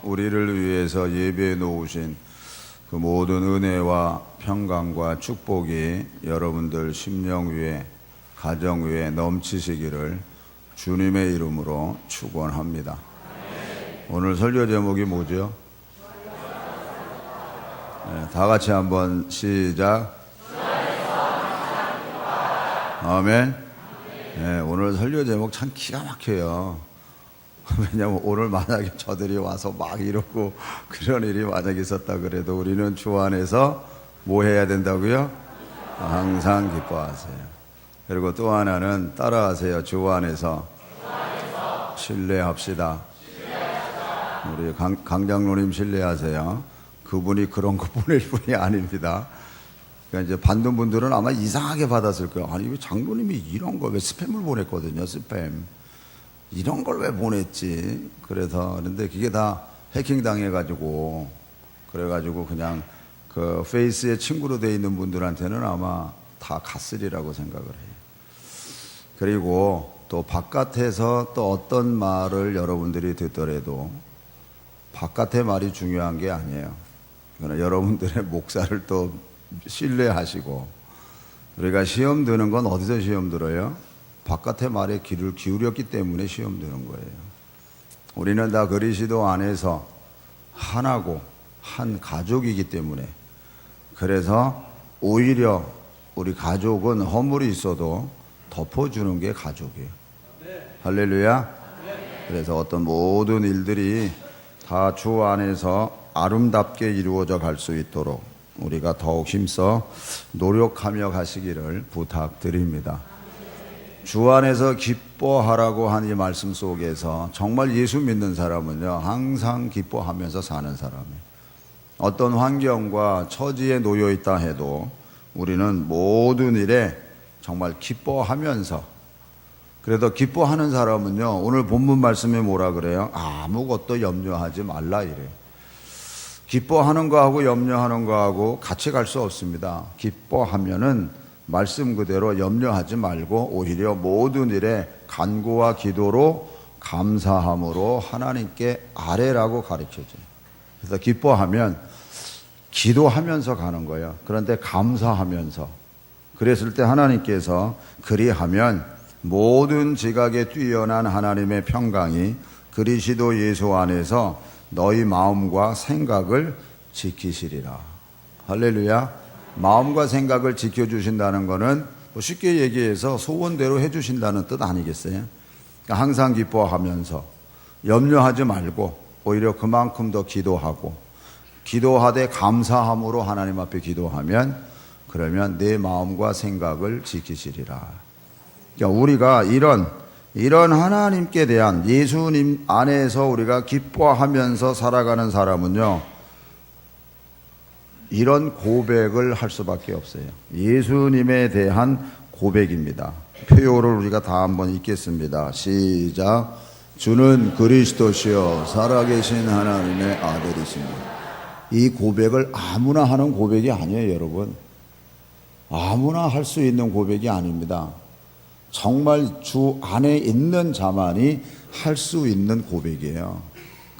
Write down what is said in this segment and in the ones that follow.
우리를 위해서 예배해 놓으신 그 모든 은혜와 평강과 축복이 여러분들 심령 위에, 가정 위에 넘치시기를 주님의 이름으로 축원합니다. 오늘 설교 제목이 뭐죠? 다 같이 한번 시작. 아멘. 오늘 설교 제목 참 기가 막혀요. 왜냐하면 오늘 만약에 저들이 와서 막 이러고 그런 일이 만약에 있었다 그래도 우리는 주 안에서 뭐 해야 된다고요? 항상 기뻐하세요. 그리고 또 하나는 따라하세요. 주 안에서 신뢰합시다. 우리 강장로님 신뢰하세요. 그분이 그런 거 보낼 분이 아닙니다. 그러니까 이제 받는 분들은 아마 이상하게 받았을 거예요. 아니 왜 장로님이 이런 거 왜 스팸을 보냈거든요. 스팸. 이런 걸 왜 보냈지? 그런데 그게 다 해킹 당해가지고, 그래가지고 그냥 그 페이스에 친구로 돼 있는 분들한테는 아마 다 갔으리라고 생각을 해요. 그리고 또 바깥에서 또 어떤 말을 여러분들이 듣더라도 바깥의 말이 중요한 게 아니에요. 그러나 여러분들의 목사를 또 신뢰하시고, 우리가 시험 드는 건 어디서 시험 들어요? 바깥의 말에 귀를 기울였기 때문에 시험 드는 거예요. 우리는 다 그리스도 안에서 하나고 한 가족이기 때문에, 그래서 오히려 우리 가족은 허물이 있어도 덮어주는 게 가족이에요. 할렐루야. 그래서 어떤 모든 일들이 다 주 안에서 아름답게 이루어져 갈 수 있도록 우리가 더욱 힘써 노력하며 가시기를 부탁드립니다. 주 안에서 기뻐하라고 한 이 말씀 속에서 정말 예수 믿는 사람은요, 항상 기뻐하면서 사는 사람이에요. 어떤 환경과 처지에 놓여 있다 해도 우리는 모든 일에 정말 기뻐하면서, 그래도 기뻐하는 사람은요, 오늘 본문 말씀에 뭐라 그래요? 아무것도 염려하지 말라 이래요. 기뻐하는 거하고 염려하는 거하고 같이 갈 수 없습니다. 기뻐하면은 말씀 그대로 염려하지 말고 오히려 모든 일에 간구와 기도로 감사함으로 하나님께 아뢰라고 가르쳐줘요. 그래서 기뻐하면 기도하면서 가는 거예요. 그런데 감사하면서. 그랬을 때 하나님께서 그리하면 모든 지각에 뛰어난 하나님의 평강이 그리스도 예수 안에서 너희 마음과 생각을 지키시리라. 할렐루야. 마음과 생각을 지켜주신다는 것은 쉽게 얘기해서 소원대로 해주신다는 뜻 아니겠어요? 그러니까 항상 기뻐하면서 염려하지 말고 오히려 그만큼 더 기도하고, 기도하되 감사함으로 하나님 앞에 기도하면, 그러면 내 마음과 생각을 지키시리라. 그러니까 우리가 이런 하나님께 대한, 예수님 안에서 우리가 기뻐하면서 살아가는 사람은요, 이런 고백을 할 수밖에 없어요. 예수님에 대한 고백입니다. 표요를 우리가 다 한번 읽겠습니다. 시작. 주는 그리스도시요 살아계신 하나님의 아들이십니다. 이 고백을 아무나 하는 고백이 아니에요, 여러분. 아무나 할 수 있는 고백이 아닙니다. 정말 주 안에 있는 자만이 할 수 있는 고백이에요.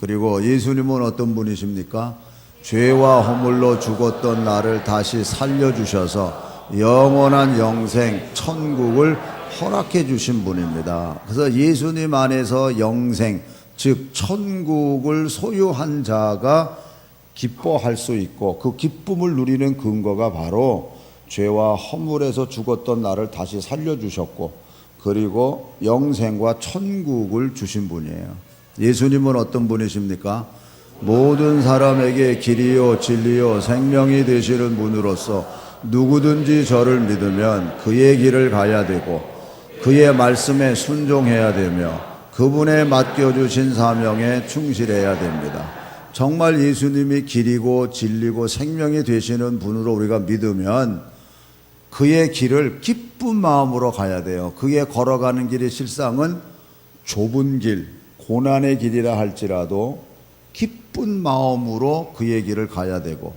그리고 예수님은 어떤 분이십니까? 죄와 허물로 죽었던 나를 다시 살려주셔서 영원한 영생, 천국을 허락해 주신 분입니다. 그래서 예수님 안에서 영생, 즉 천국을 소유한 자가 기뻐할 수 있고, 그 기쁨을 누리는 근거가 바로 죄와 허물에서 죽었던 나를 다시 살려주셨고, 그리고 영생과 천국을 주신 분이에요. 예수님은 어떤 분이십니까? 모든 사람에게 길이요 진리요 생명이 되시는 분으로서 누구든지 저를 믿으면 그의 길을 가야 되고 그의 말씀에 순종해야 되며 그분의 맡겨주신 사명에 충실해야 됩니다. 정말 예수님이 길이고 진리고 생명이 되시는 분으로 우리가 믿으면 그의 길을 기쁜 마음으로 가야 돼요. 그의 걸어가는 길이 실상은 좁은 길, 고난의 길이라 할지라도 기쁜 마음으로 그의 길을 가야 되고,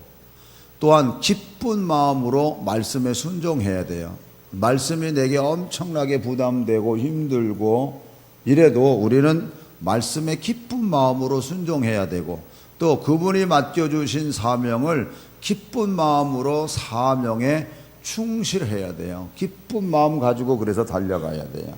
또한 기쁜 마음으로 말씀에 순종해야 돼요. 말씀이 내게 엄청나게 부담되고 힘들고 이래도 우리는 말씀에 기쁜 마음으로 순종해야 되고, 또 그분이 맡겨주신 사명을 기쁜 마음으로 사명에 충실해야 돼요. 기쁜 마음 가지고 그래서 달려가야 돼요.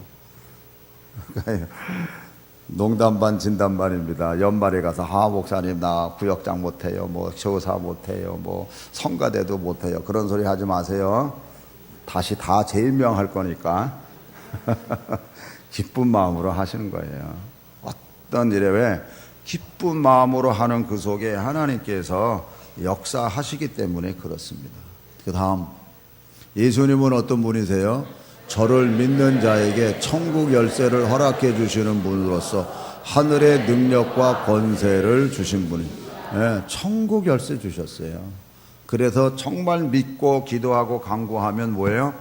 농담 반 진담 반입니다. 연말에 가서 목사님 나 구역장 못해요, 뭐 교사 못해요, 뭐 성가대도 못해요, 그런 소리 하지 마세요. 다시 다 제임명할 거니까 기쁜 마음으로 하시는 거예요. 어떤 일에 왜 기쁜 마음으로 하는 그 속에 하나님께서 역사하시기 때문에 그렇습니다. 그 다음, 예수님은 어떤 분이세요? 저를 믿는 자에게 천국 열쇠를 허락해 주시는 분으로서 하늘의 능력과 권세를 주신 분이, 천국 열쇠 주셨어요. 그래서 정말 믿고 기도하고 간구하면 뭐예요?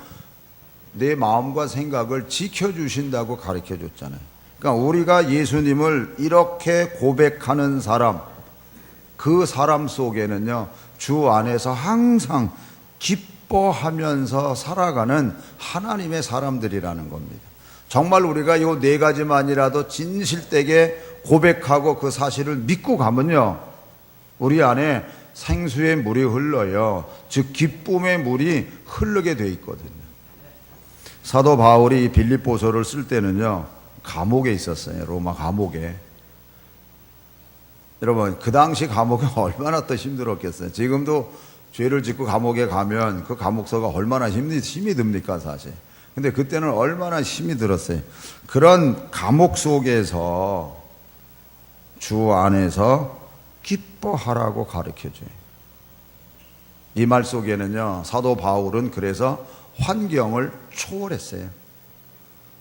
내 마음과 생각을 지켜주신다고 가르쳐 줬잖아요. 그러니까 우리가 예수님을 이렇게 고백하는 사람, 그 사람 속에는요, 주 안에서 항상 기뻐하면서 살아가는 하나님의 사람들이라는 겁니다. 정말 우리가 이 네 가지만이라도 진실되게 고백하고 그 사실을 믿고 가면요, 우리 안에 생수의 물이 흘러요. 즉 기쁨의 물이 흐르게 돼 있거든요. 사도 바울이 빌립보서를 쓸 때는요, 감옥에 있었어요. 로마 감옥에. 여러분, 그 당시 감옥이 얼마나 또 힘들었겠어요. 지금도 죄를 짓고 감옥에 가면 그 감옥서가 얼마나 힘이 듭니까, 사실. 근데 그때는 얼마나 힘이 들었어요. 그런 감옥 속에서 주 안에서 기뻐하라고 가르쳐줘요. 이 말 속에는요, 사도 바울은 그래서 환경을 초월했어요.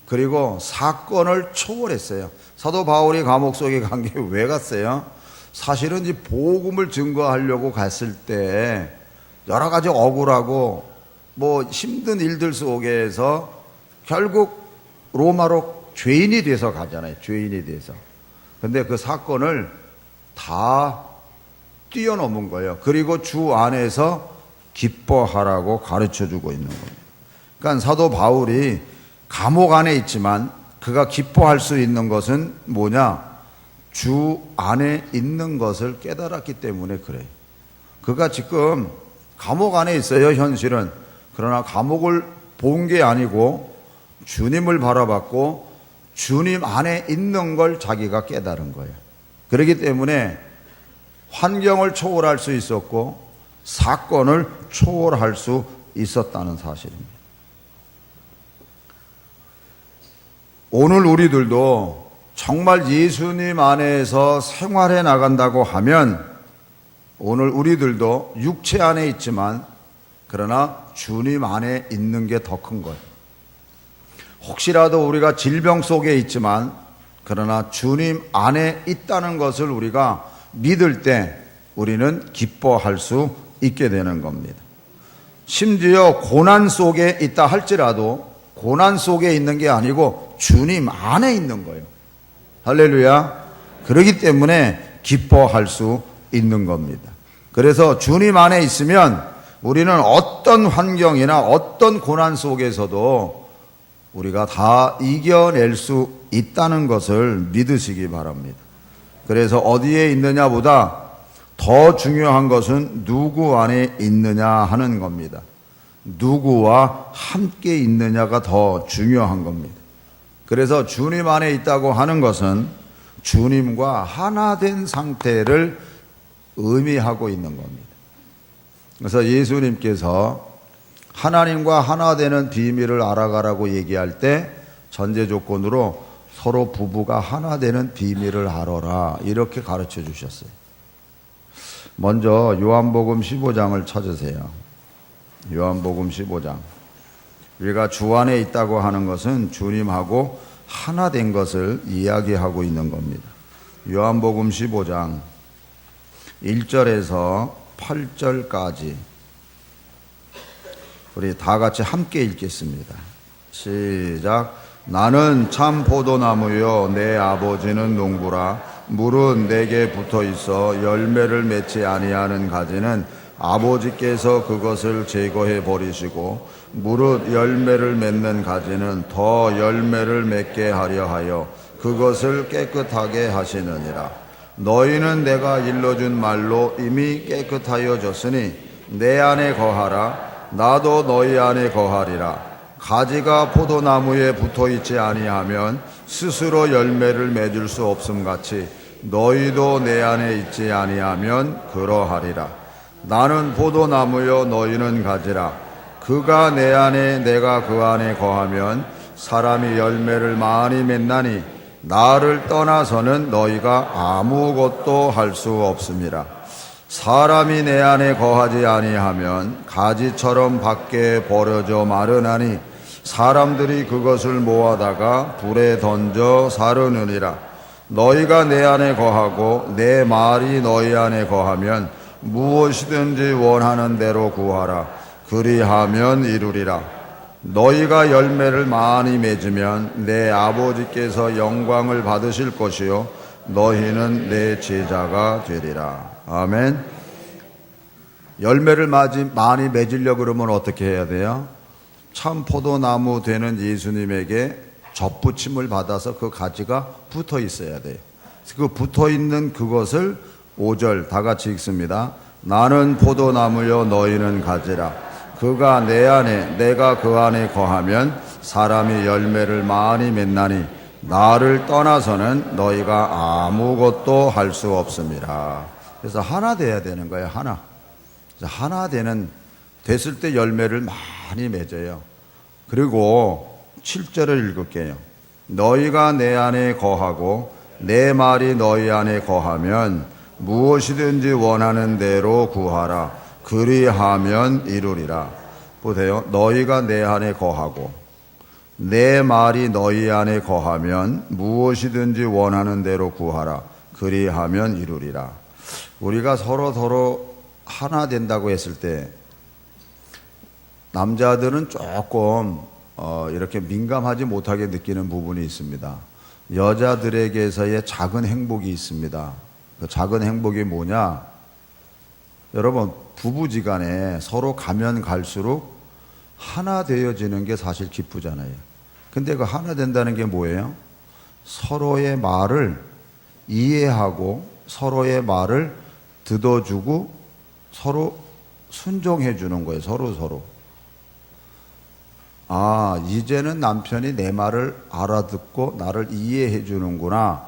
그리고 사건을 초월했어요. 사도 바울이 감옥 속에 간 게 왜 갔어요? 사실은 이 복음을 증거하려고 갔을 때 여러 가지 억울하고 뭐 힘든 일들 속에서 결국 로마로 죄인이 돼서 가잖아요. 죄인이 돼서. 근데 그 사건을 다 뛰어넘은 거예요. 그리고 주 안에서 기뻐하라고 가르쳐 주고 있는 거예요. 그러니까 사도 바울이 감옥 안에 있지만 그가 기뻐할 수 있는 것은 뭐냐? 주 안에 있는 것을 깨달았기 때문에 그래요. 그가 지금 감옥 안에 있어요, 현실은. 그러나 감옥을 본 게 아니고 주님을 바라봤고 주님 안에 있는 걸 자기가 깨달은 거예요. 그렇기 때문에 환경을 초월할 수 있었고 사건을 초월할 수 있었다는 사실입니다. 오늘 우리들도 정말 예수님 안에서 생활해 나간다고 하면 오늘 우리들도 육체 안에 있지만 그러나 주님 안에 있는 게 더 큰 거예요. 혹시라도 우리가 질병 속에 있지만 그러나 주님 안에 있다는 것을 우리가 믿을 때 우리는 기뻐할 수 있게 되는 겁니다. 심지어 고난 속에 있다 할지라도 고난 속에 있는 게 아니고 주님 안에 있는 거예요. 할렐루야. 그렇기 때문에 기뻐할 수 있는 겁니다. 그래서 주님 안에 있으면 우리는 어떤 환경이나 어떤 고난 속에서도 우리가 다 이겨낼 수 있다는 것을 믿으시기 바랍니다. 그래서 어디에 있느냐보다 더 중요한 것은 누구 안에 있느냐 하는 겁니다. 누구와 함께 있느냐가 더 중요한 겁니다. 그래서 주님 안에 있다고 하는 것은 주님과 하나 된 상태를 의미하고 있는 겁니다. 그래서 예수님께서 하나님과 하나 되는 비밀을 알아가라고 얘기할 때 전제 조건으로 서로 부부가 하나 되는 비밀을 알아라 이렇게 가르쳐 주셨어요. 먼저 요한복음 15장을 찾으세요. 요한복음 15장. 우리가 주 안에 있다고 하는 것은 주님하고 하나 된 것을 이야기하고 있는 겁니다. 요한복음 15장 1절에서 8절까지 우리 다 같이 함께 읽겠습니다. 시작. 나는 참 포도나무요 내 아버지는 농부라. 물은 내게 붙어 있어 열매를 맺지 아니하는 가지는 아버지께서 그것을 제거해 버리시고 무릇 열매를 맺는 가지는 더 열매를 맺게 하려 하여 그것을 깨끗하게 하시느니라. 너희는 내가 일러준 말로 이미 깨끗하여졌으니 내 안에 거하라. 나도 너희 안에 거하리라. 가지가 포도나무에 붙어있지 아니하면 스스로 열매를 맺을 수 없음 같이 너희도 내 안에 있지 아니하면 그러하리라. 나는 포도나무요 너희는 가지라. 그가 내 안에 내가 그 안에 거하면 사람이 열매를 많이 맺나니 나를 떠나서는 너희가 아무것도 할 수 없음이라. 사람이 내 안에 거하지 아니하면 가지처럼 밖에 버려져 마르나니 사람들이 그것을 모아다가 불에 던져 사르느니라. 너희가 내 안에 거하고 내 말이 너희 안에 거하면 무엇이든지 원하는 대로 구하라. 그리하면 이루리라. 너희가 열매를 많이 맺으면 내 아버지께서 영광을 받으실 것이요 너희는 내 제자가 되리라. 아멘. 열매를 많이 맺으려고 그러면 어떻게 해야 돼요? 참 포도나무 되는 예수님에게 접붙임을 받아서 그 가지가 붙어 있어야 돼요. 그 붙어 있는 그것을 5절 다 같이 읽습니다. 나는 포도나무요 너희는 가지라. 그가 내 안에 내가 그 안에 거하면 사람이 열매를 많이 맺나니 나를 떠나서는 너희가 아무것도 할 수 없음이라. 그래서 하나 돼야 되는 거예요. 하나 됐을 때 열매를 많이 맺어요. 그리고 7절을 읽을게요. 너희가 내 안에 거하고 내 말이 너희 안에 거하면 무엇이든지 원하는 대로 구하라. 그리하면 이루리라. 보세요. 너희가 내 안에 거하고 내 말이 너희 안에 거하면 무엇이든지 원하는 대로 구하라. 그리하면 이루리라. 우리가 서로 하나 된다고 했을 때 남자들은 조금 이렇게 민감하지 못하게 느끼는 부분이 있습니다. 여자들에게서의 작은 행복이 있습니다. 그 작은 행복이 뭐냐? 여러분, 부부지간에 서로 가면 갈수록 하나 되어지는 게 사실 기쁘잖아요. 근데 그 하나 된다는 게 뭐예요? 서로의 말을 이해하고 서로의 말을 듣어주고 서로 순종해 주는 거예요. 서로. 아, 이제는 남편이 내 말을 알아듣고 나를 이해해 주는구나.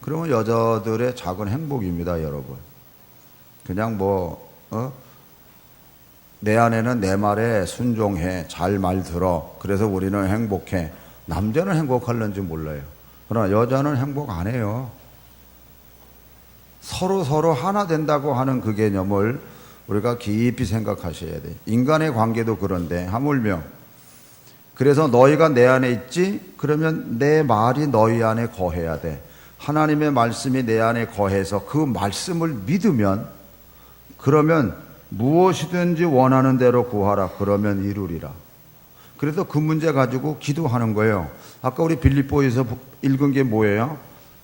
그러면 여자들의 작은 행복입니다, 여러분. 그냥 내 아내는 내 말에 순종해, 잘 말 들어. 그래서 우리는 행복해. 남자는 행복할는지 몰라요. 그러나 여자는 행복 안 해요. 서로 하나 된다고 하는 그 개념을 우리가 깊이 생각하셔야 돼요. 인간의 관계도 그런데 하물며 그래서 너희가 내 안에 있지? 그러면 내 말이 너희 안에 거해야 돼. 하나님의 말씀이 내 안에 거해서 그 말씀을 믿으면 그러면 무엇이든지 원하는 대로 구하라. 그러면 이루리라. 그래서 그 문제 가지고 기도하는 거예요. 아까 우리 빌립보에서 읽은 게 뭐예요?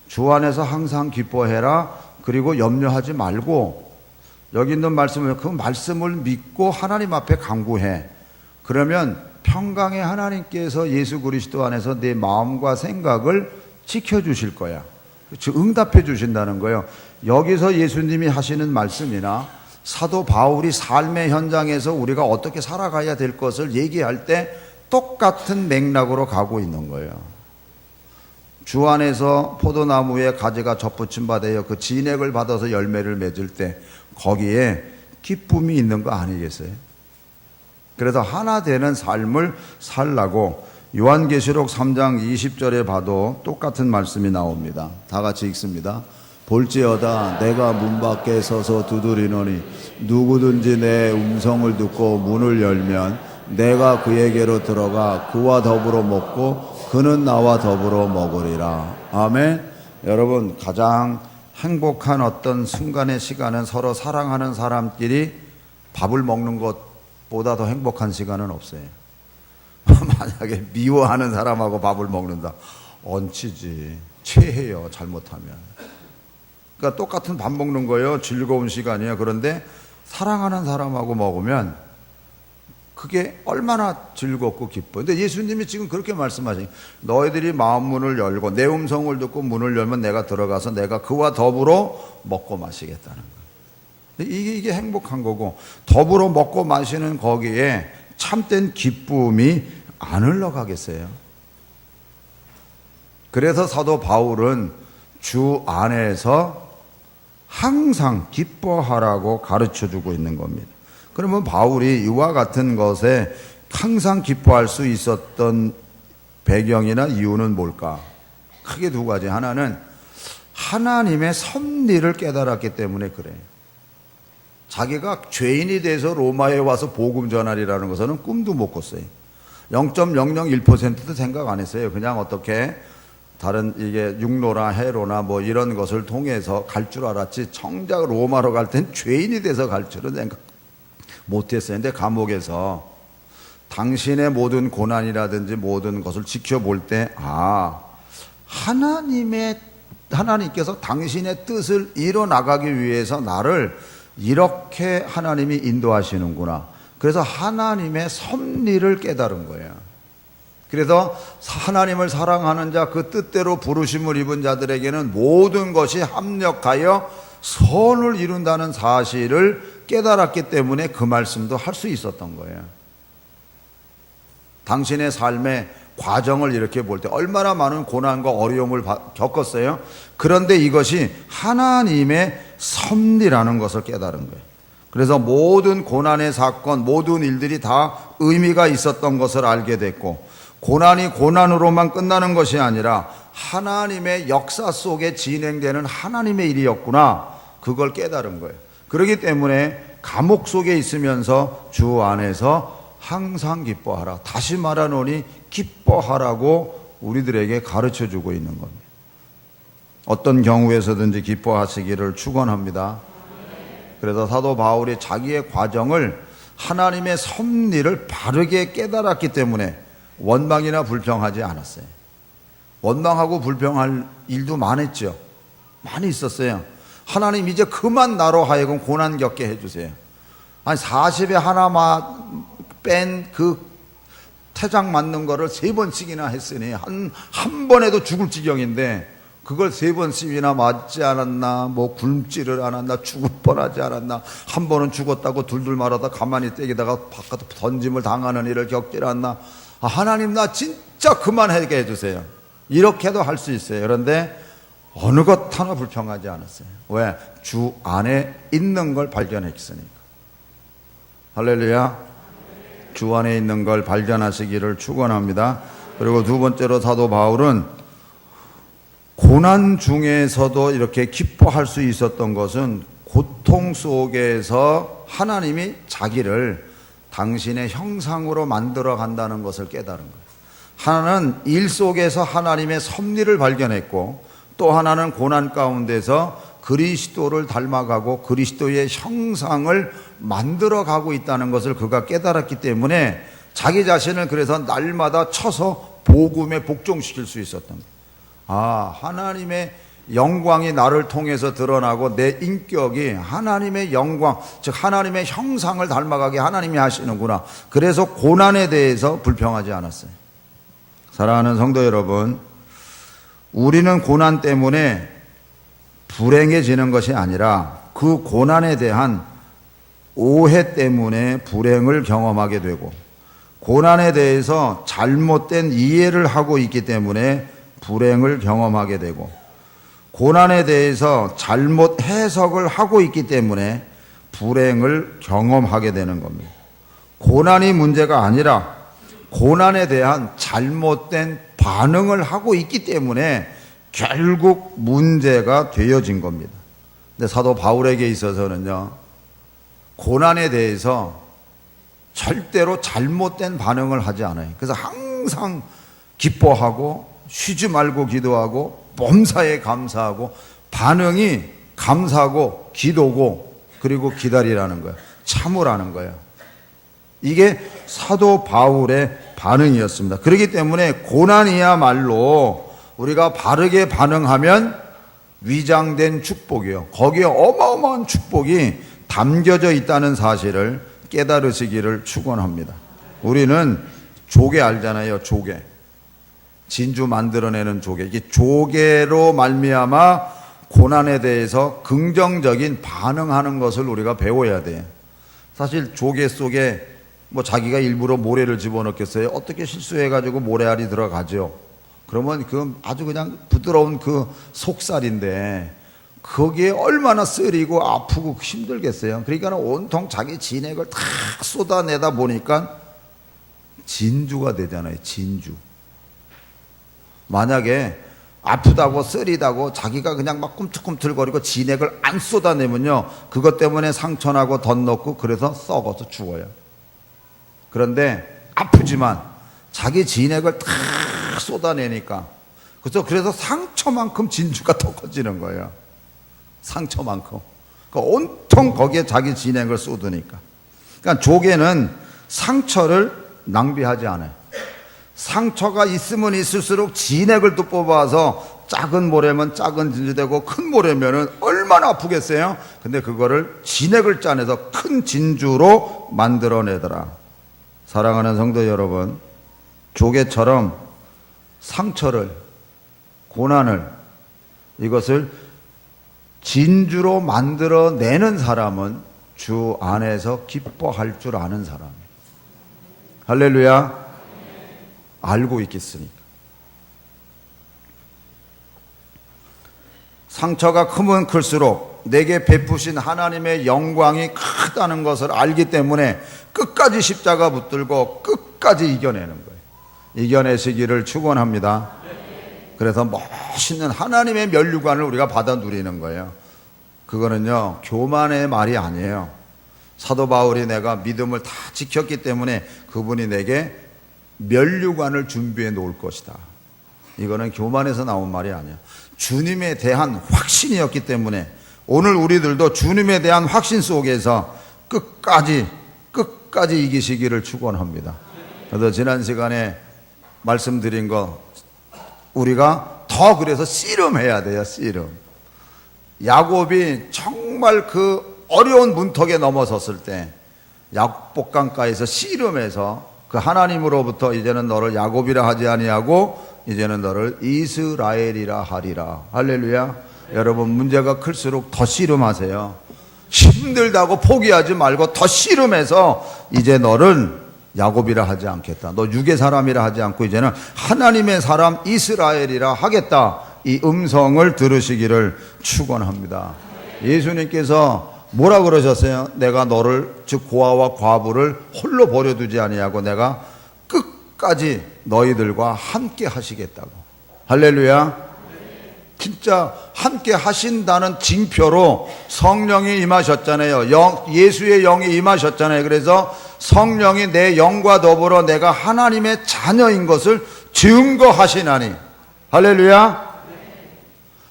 주 안에서 항상 기뻐해라. 그리고 염려하지 말고 여기 있는 말씀을 그 말씀을 믿고 하나님 앞에 간구해. 그러면 평강의 하나님께서 예수 그리스도 안에서 내 마음과 생각을 지켜주실 거야. 즉 응답해 주신다는 거예요. 여기서 예수님이 하시는 말씀이나 사도 바울이 삶의 현장에서 우리가 어떻게 살아가야 될 것을 얘기할 때 똑같은 맥락으로 가고 있는 거예요. 주 안에서 포도나무에 가지가 접붙임 받아요. 그 진액을 받아서 열매를 맺을 때 거기에 기쁨이 있는 거 아니겠어요? 그래서 하나 되는 삶을 살라고 요한계시록 3장 20절에 봐도 똑같은 말씀이 나옵니다. 다 같이 읽습니다. 볼지어다 내가 문 밖에 서서 두드리노니 누구든지 내 음성을 듣고 문을 열면 내가 그에게로 들어가 그와 더불어 먹고 그는 나와 더불어 먹으리라. 아멘. 여러분, 가장 행복한 어떤 순간의 시간은 서로 사랑하는 사람끼리 밥을 먹는 것보다 더 행복한 시간은 없어요. 만약에 미워하는 사람하고 밥을 먹는다, 얹히지, 체해요, 잘못하면. 그러니까 똑같은 밥 먹는 거예요. 즐거운 시간이에요. 그런데 사랑하는 사람하고 먹으면 그게 얼마나 즐겁고 기뻐요. 근데 예수님이 지금 그렇게 말씀하시니 너희들이 마음 문을 열고 내 음성을 듣고 문을 열면 내가 들어가서 내가 그와 더불어 먹고 마시겠다는 거예요. 이게 행복한 거고, 더불어 먹고 마시는 거기에 참된 기쁨이 안 흘러가겠어요. 그래서 사도 바울은 주 안에서 항상 기뻐하라고 가르쳐주고 있는 겁니다. 그러면 바울이 이와 같은 것에 항상 기뻐할 수 있었던 배경이나 이유는 뭘까? 크게 두 가지. 하나는 하나님의 섭리를 깨달았기 때문에 그래요. 자기가 죄인이 돼서 로마에 와서 복음 전하리라는 것은 꿈도 못 꿨어요. 0.001%도 생각 안 했어요. 그냥 어떻게 다른 이게 육로나 해로나 뭐 이런 것을 통해서 갈 줄 알았지, 정작 로마로 갈 땐 죄인이 돼서 갈 줄은 생각 못했어요. 근데 감옥에서 당신의 모든 고난이라든지 모든 것을 지켜볼 때, 하나님께서 당신의 뜻을 이뤄나가기 위해서 나를 이렇게 하나님이 인도하시는구나. 그래서 하나님의 섭리를 깨달은 거예요. 그래서 하나님을 사랑하는 자, 그 뜻대로 부르심을 입은 자들에게는 모든 것이 합력하여 선을 이룬다는 사실을 깨달았기 때문에 그 말씀도 할 수 있었던 거예요. 당신의 삶의 과정을 이렇게 볼 때 얼마나 많은 고난과 어려움을 겪었어요. 그런데 이것이 하나님의 섭리라는 것을 깨달은 거예요. 그래서 모든 고난의 사건, 모든 일들이 다 의미가 있었던 것을 알게 됐고, 고난이 고난으로만 끝나는 것이 아니라 하나님의 역사 속에 진행되는 하나님의 일이었구나, 그걸 깨달은 거예요. 그렇기 때문에 감옥 속에 있으면서 주 안에서 항상 기뻐하라. 다시 말하노니 기뻐하라고 우리들에게 가르쳐주고 있는 겁니다. 어떤 경우에서든지 기뻐하시기를 축원합니다. 그래서 사도 바울이 자기의 과정을 하나님의 섭리를 바르게 깨달았기 때문에 원망이나 불평하지 않았어요. 원망하고 불평할 일도 많았죠. 많이 있었어요. 하나님 이제 그만 나로 하여금 고난 겪게 해주세요. 아니 40에 하나만 뺀 그 태장 맞는 거를 3번씩이나 했으니 한 번에도 죽을 지경인데 그걸 3번씩이나 맞지 않았나, 뭐 굶지를 않았나, 죽을 뻔하지 않았나, 한 번은 죽었다고 둘둘 말하다 가만히 떼기다가 바깥으로 던짐을 당하는 일을 겪지 않나. 하나님 나 진짜 그만하게 해주세요. 이렇게도 할 수 있어요. 그런데 어느 것 하나 불평하지 않았어요. 왜? 주 안에 있는 걸 발견했으니까. 할렐루야. 주 안에 있는 걸 발견하시기를 축원합니다. 그리고 두 번째로 사도 바울은 고난 중에서도 이렇게 기뻐할 수 있었던 것은 고통 속에서 하나님이 자기를 당신의 형상으로 만들어 간다는 것을 깨달은 거예요. 하나는 일 속에서 하나님의 섭리를 발견했고, 또 하나는 고난 가운데서 그리스도를 닮아가고 그리스도의 형상을 만들어가고 있다는 것을 그가 깨달았기 때문에 자기 자신을 그래서 날마다 쳐서 복음에 복종시킬 수 있었던 거예요. 하나님의 영광이 나를 통해서 드러나고 내 인격이 하나님의 영광, 즉 하나님의 형상을 닮아가게 하나님이 하시는구나. 그래서 고난에 대해서 불평하지 않았어요. 사랑하는 성도 여러분, 우리는 고난 때문에 불행해지는 것이 아니라 그 고난에 대한 오해 때문에 불행을 경험하게 되고, 고난에 대해서 잘못된 이해를 하고 있기 때문에 불행을 경험하게 되고, 고난에 대해서 잘못 해석을 하고 있기 때문에 불행을 경험하게 되는 겁니다. 고난이 문제가 아니라 고난에 대한 잘못된 반응을 하고 있기 때문에 결국 문제가 되어진 겁니다. 근데 사도 바울에게 있어서는요, 고난에 대해서 절대로 잘못된 반응을 하지 않아요. 그래서 항상 기뻐하고 쉬지 말고 기도하고 범사에 감사하고, 반응이 감사하고 기도고 그리고 기다리라는 거예요. 참으라는 거예요. 이게 사도 바울의 반응이었습니다. 그렇기 때문에 고난이야말로 우리가 바르게 반응하면 위장된 축복이요, 거기에 어마어마한 축복이 담겨져 있다는 사실을 깨달으시기를 축원합니다. 우리는 조개 알잖아요. 조개. 진주 만들어내는 조개. 이게 조개로 말미암아 고난에 대해서 긍정적인 반응하는 것을 우리가 배워야 돼. 사실 조개 속에 뭐 자기가 일부러 모래를 집어넣겠어요? 어떻게 실수해가지고 모래알이 들어가죠. 그러면 그 아주 그냥 부드러운 그 속살인데 거기에 얼마나 쓰리고 아프고 힘들겠어요. 그러니까 온통 자기 진액을 다 쏟아내다 보니까 진주가 되잖아요. 진주. 만약에 아프다고 쓰리다고 자기가 그냥 막 꿈틀꿈틀거리고 진액을 안 쏟아내면요, 그것 때문에 상처나고 덧넣고 그래서 썩어서 죽어요. 그런데 아프지만 자기 진액을 다 쏟아내니까, 그래서 상처만큼 진주가 더 커지는 거예요. 상처만큼. 그러니까 온통 거기에 자기 진액을 쏟으니까. 그러니까 조개는 상처를 낭비하지 않아요. 상처가 있으면 있을수록 진액을 또 뽑아서 작은 모래면 작은 진주 되고 큰 모래면은 얼마나 아프겠어요? 근데 그거를 진액을 짜내서 큰 진주로 만들어내더라. 사랑하는 성도 여러분, 조개처럼 상처를, 고난을, 이것을 진주로 만들어내는 사람은 주 안에서 기뻐할 줄 아는 사람이에요. 할렐루야. 알고 있겠으니까. 상처가 크면 클수록 내게 베푸신 하나님의 영광이 크다는 것을 알기 때문에 끝까지 십자가 붙들고 끝까지 이겨내는 거예요. 이겨내시기를 축원합니다. 그래서 멋있는 하나님의 면류관을 우리가 받아 누리는 거예요. 그거는요, 교만의 말이 아니에요. 사도 바울이 내가 믿음을 다 지켰기 때문에 그분이 내게 면류관을 준비해 놓을 것이다. 이거는 교만에서 나온 말이 아니야. 주님에 대한 확신이었기 때문에 오늘 우리들도 주님에 대한 확신 속에서 끝까지 이기시기를 축원합니다. 그래서 지난 시간에 말씀드린 거 우리가 더 그래서 씨름해야 돼요. 씨름. 야곱이 정말 그 어려운 문턱에 넘어섰을 때 야복강가에서 씨름해서 그 하나님으로부터 이제는 너를 야곱이라 하지 아니하고 이제는 너를 이스라엘이라 하리라. 할렐루야. 여러분, 문제가 클수록 더 씨름하세요. 힘들다고 포기하지 말고 더 씨름해서 이제 너를 야곱이라 하지 않겠다. 너 육의 사람이라 하지 않고 이제는 하나님의 사람 이스라엘이라 하겠다. 이 음성을 들으시기를 축원합니다. 예수님께서 뭐라 그러셨어요? 내가 너를, 즉 고아와 과부를 홀로 버려두지 아니하고 내가 끝까지 너희들과 함께 하시겠다고. 할렐루야. 진짜 함께 하신다는 징표로 성령이 임하셨잖아요. 예수의 영이 임하셨잖아요. 그래서 성령이 내 영과 더불어 내가 하나님의 자녀인 것을 증거하시나니. 할렐루야.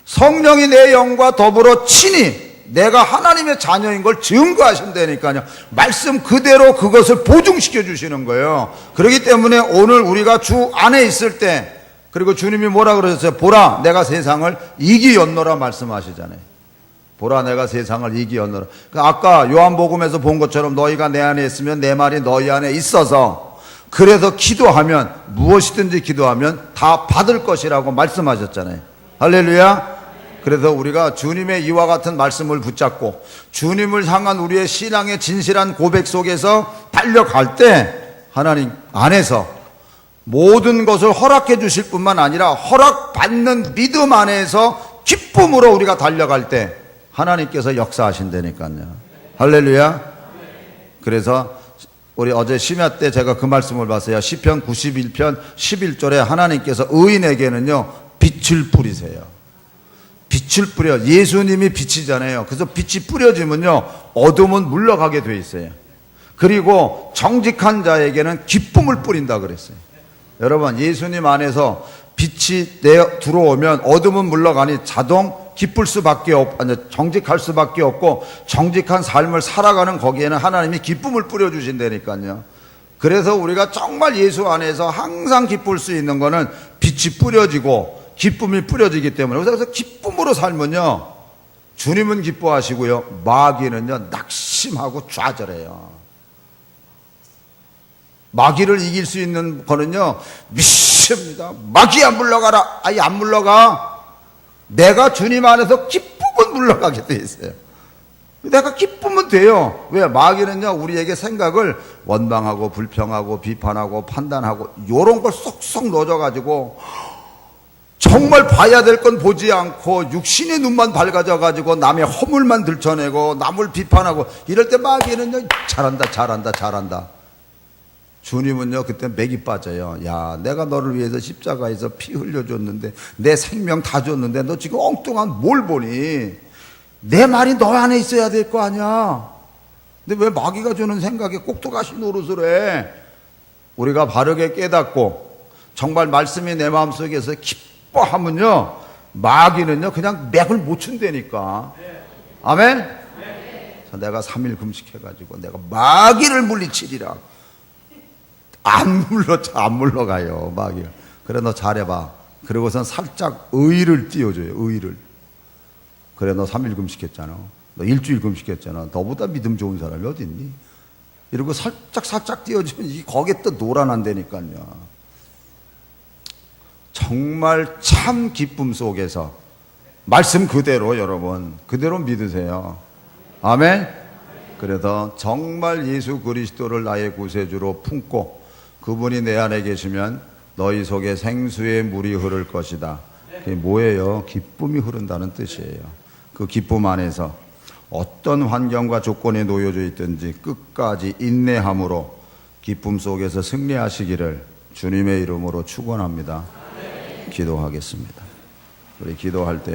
성령이 내 영과 더불어 친히 내가 하나님의 자녀인 걸 증거하신다니까요. 말씀 그대로 그것을 보증시켜 주시는 거예요. 그렇기 때문에 오늘 우리가 주 안에 있을 때, 그리고 주님이 뭐라 그러셨어요? 보라 내가 세상을 이기었노라 말씀하시잖아요. 보라 내가 세상을 이기었노라. 아까 요한복음에서 본 것처럼 너희가 내 안에 있으면 내 말이 너희 안에 있어서 그래서 기도하면, 무엇이든지 기도하면 다 받을 것이라고 말씀하셨잖아요. 할렐루야. 그래서 우리가 주님의 이와 같은 말씀을 붙잡고 주님을 향한 우리의 신앙의 진실한 고백 속에서 달려갈 때 하나님 안에서 모든 것을 허락해 주실 뿐만 아니라 허락받는 믿음 안에서 기쁨으로 우리가 달려갈 때 하나님께서 역사하신다니까요. 할렐루야. 그래서 우리 어제 심야 때 제가 그 말씀을 봤어요. 시편 91편 11절에 하나님께서 의인에게는요 빛을 뿌리세요. 빛을 뿌려. 예수님이 빛이잖아요. 그래서 빛이 뿌려지면요 어둠은 물러가게 돼 있어요. 그리고 정직한 자에게는 기쁨을 뿌린다 그랬어요. 여러분, 예수님 안에서 빛이 들어오면 어둠은 물러가니 자동 기쁠 수밖에 정직할 수밖에 없고, 정직한 삶을 살아가는 거기에는 하나님이 기쁨을 뿌려주신다니까요. 그래서 우리가 정말 예수 안에서 항상 기쁠 수 있는 거는 빛이 뿌려지고 기쁨이 뿌려지기 때문에, 그래서 기쁨으로 살면요 주님은 기뻐하시고요 마귀는요 낙심하고 좌절해요. 마귀를 이길 수 있는 거는요, 미십니다. 마귀야 물러가라. 아예 안 물러가. 내가 주님 안에서 기쁘면 물러가게 돼 있어요. 내가 기쁘면 돼요. 왜? 마귀는요, 우리에게 생각을 원망하고 불평하고 비판하고 판단하고 요런 걸 쏙쏙 넣어줘가지고 정말 봐야 될 건 보지 않고 육신의 눈만 밝아져가지고 남의 허물만 들춰내고 남을 비판하고 이럴 때 마귀는요, 잘한다. 주님은요, 그때 맥이 빠져요. 야, 내가 너를 위해서 십자가에서 피 흘려줬는데 내 생명 다 줬는데 너 지금 엉뚱한 뭘 보니? 내 말이 너 안에 있어야 될 거 아니야. 근데 왜 마귀가 주는 생각에 꼭두가시 노릇을 해? 우리가 바르게 깨닫고 정말 말씀이 내 마음속에서 기뻐하면요, 마귀는요 그냥 맥을 못 춘다니까. 아멘? 내가 3일 금식해가지고 내가 마귀를 물리치리라. 안 물러가요, 마귀가. 그래, 너 잘해봐. 그러고선 살짝 의를 띄워줘요, 의를. 그래, 너 3일 금식했잖아. 너 일주일 금식했잖아. 너보다 믿음 좋은 사람이 어딨니? 이러고 살짝 띄워주면 거기에 또 노란한다니까요. 정말 참 기쁨 속에서 말씀 그대로, 여러분 그대로 믿으세요. 아멘. 그래서 정말 예수 그리스도를 나의 구세주로 품고 그분이 내 안에 계시면 너희 속에 생수의 물이 흐를 것이다. 그게 뭐예요? 기쁨이 흐른다는 뜻이에요. 그 기쁨 안에서 어떤 환경과 조건에 놓여져 있든지 끝까지 인내함으로 기쁨 속에서 승리하시기를 주님의 이름으로 축원합니다. 기도하겠습니다. 우리 기도할 때